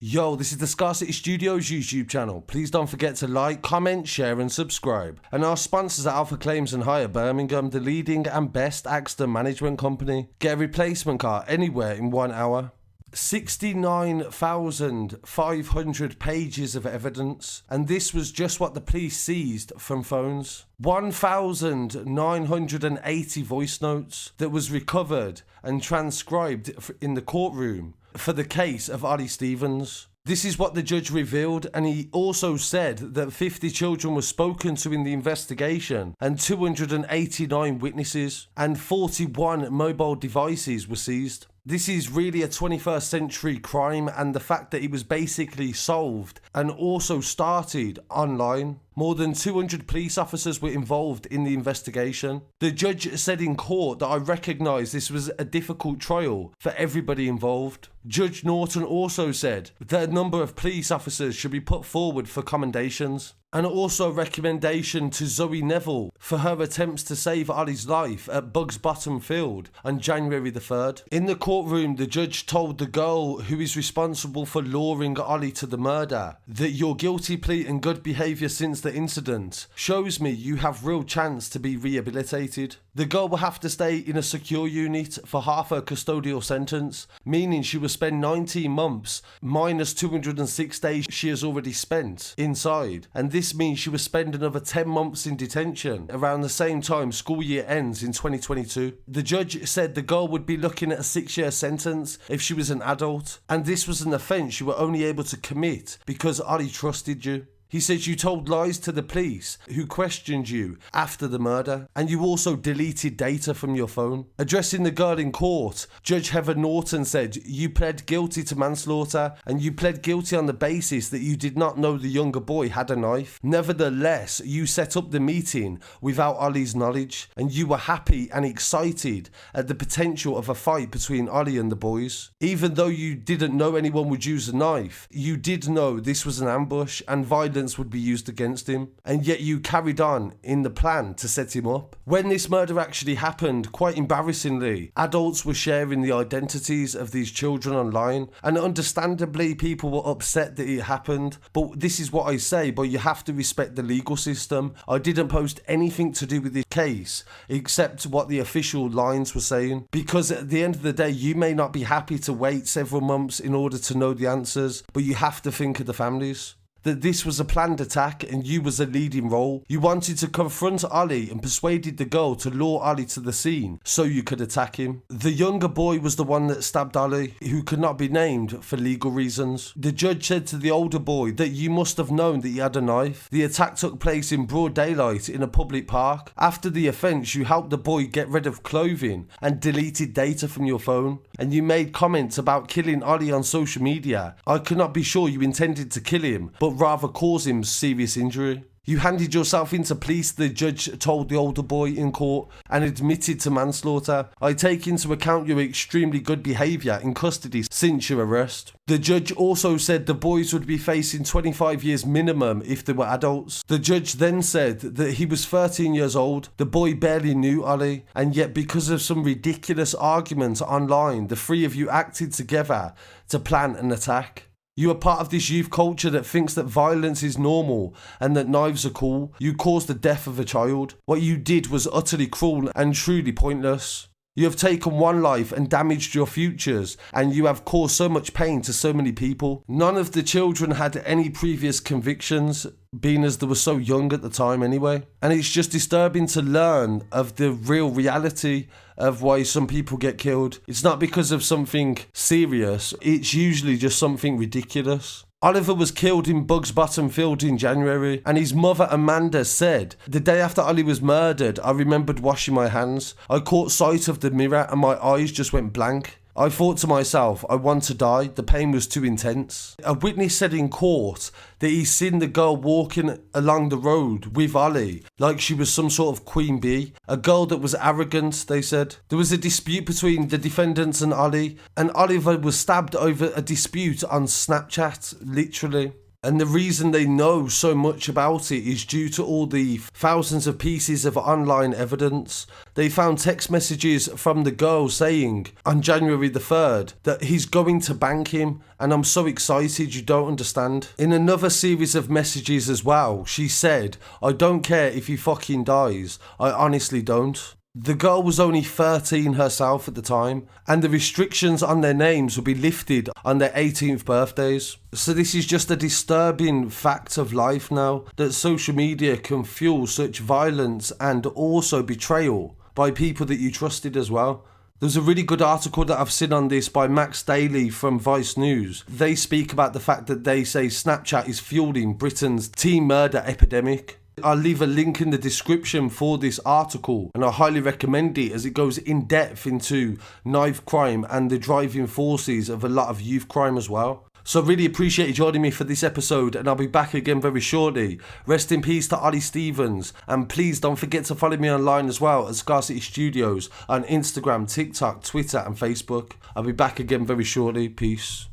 Yo, this is the Scarcity Studios YouTube channel. Please don't forget to like, comment, share and subscribe. And our sponsors are Alpha Claims and Hire Birmingham, the leading and best accident management company. Get a replacement car anywhere in 1 hour. 69,500 pages of evidence, and this was just what the police seized from phones. 1,980 voice notes that was recovered and transcribed in the courtroom for the case of Olly Stephens. This is what the judge revealed, and he also said that 50 children were spoken to in the investigation and 289 witnesses and 41 mobile devices were seized. This is really a 21st century crime, and the fact that it was basically solved and also started online. More than 200 police officers were involved in the investigation. The judge said in court that I recognise this was a difficult trial for everybody involved. Judge Norton also said that a number of police officers should be put forward for commendations, and also a recommendation to Zoe Neville for her attempts to save Olly's life at Bugs Bottom Field on January the 3rd. In the courtroom, the judge told the girl who is responsible for luring Olly to the murder that your guilty plea and good behaviour since the incident shows me you have real chance to be rehabilitated. The girl will have to stay in a secure unit for half her custodial sentence, meaning she will spend 19 months minus 206 days she has already spent inside, and this means she will spend another 10 months in detention around the same time school year ends in 2022. The judge said the girl would be looking at a 6-year sentence if she was an adult, and this was an offence you were only able to commit because Olly trusted you. He says you told lies to the police who questioned you after the murder, and you also deleted data from your phone. Addressing the girl in court, Judge Heather Norton said you pled guilty to manslaughter, and you pled guilty on the basis that you did not know the younger boy had a knife. Nevertheless, you set up the meeting without Olly's knowledge, and you were happy and excited at the potential of a fight between Olly and the boys. Even though you didn't know anyone would use a knife, you did know this was an ambush and violence would be used against him, and yet you carried on in the plan to set him up. When this murder actually happened, quite embarrassingly, adults were sharing the identities of these children online, and understandably people were upset that it happened. But this is what I say, but you have to respect the legal system. I didn't post anything to do with this case except what the official lines were saying, because at the end of the day you may not be happy to wait several months in order to know the answers, but you have to think of the families. That this was a planned attack and you was a leading role. You wanted to confront Olly and persuaded the girl to lure Olly to the scene so you could attack him. The younger boy was the one that stabbed Olly, who could not be named for legal reasons. The judge said to the older boy that you must have known that he had a knife. The attack took place in broad daylight in a public park. After the offence, you helped the boy get rid of clothing and deleted data from your phone. And you made comments about killing Olly on social media. I could not be sure you intended to kill him, but rather cause him serious injury. You handed yourself into police, the judge told the older boy in court, and admitted to manslaughter. I take into account your extremely good behaviour in custody since your arrest. The judge also said the boys would be facing 25 years minimum if they were adults. The judge then said that he was 13 years old, the boy barely knew Olly, and yet because of some ridiculous argument online, the three of you acted together to plan an attack. You are part of this youth culture that thinks that violence is normal and that knives are cool. You caused the death of a child. What you did was utterly cruel and truly pointless. You have taken one life and damaged your futures, and you have caused so much pain to so many people. None of the children had any previous convictions, being as they were so young at the time anyway. And it's just disturbing to learn of the real reality of why some people get killed. It's not because of something serious, it's usually just something ridiculous. Oliver was killed in Bugs Bottom Field in January, and his mother Amanda said, "The day after Olly was murdered, I remembered washing my hands. I caught sight of the mirror and my eyes just went blank. I thought to myself, I want to die, the pain was too intense." A witness said in court that he seen the girl walking along the road with Olly like she was some sort of queen bee. A girl that was arrogant, they said. There was a dispute between the defendants and Olly, and Oliver was stabbed over a dispute on Snapchat, literally. And the reason they know so much about it is due to all the thousands of pieces of online evidence. They found text messages from the girl saying on January the 3rd that he's going to bang him, and I'm so excited you don't understand. In another series of messages as well, she said, I don't care if he fucking dies, I honestly don't. The girl was only 13 herself at the time, and the restrictions on their names will be lifted on their 18th birthdays. So this is just a disturbing fact of life now, that social media can fuel such violence and also betrayal by people that you trusted as well. There's a really good article that I've seen on this by Max Daly from Vice News. They speak about the fact that they say Snapchat is fueling Britain's teen murder epidemic. I'll leave a link in the description for this article, and I highly recommend it as it goes in depth into knife crime and the driving forces of a lot of youth crime as well. So I really appreciate you joining me for this episode, and I'll be back again very shortly. Rest in peace to Olly Stephens, and please don't forget to follow me online as well at Scarcity Studios on Instagram, TikTok, Twitter and Facebook. I'll be back again very shortly. Peace.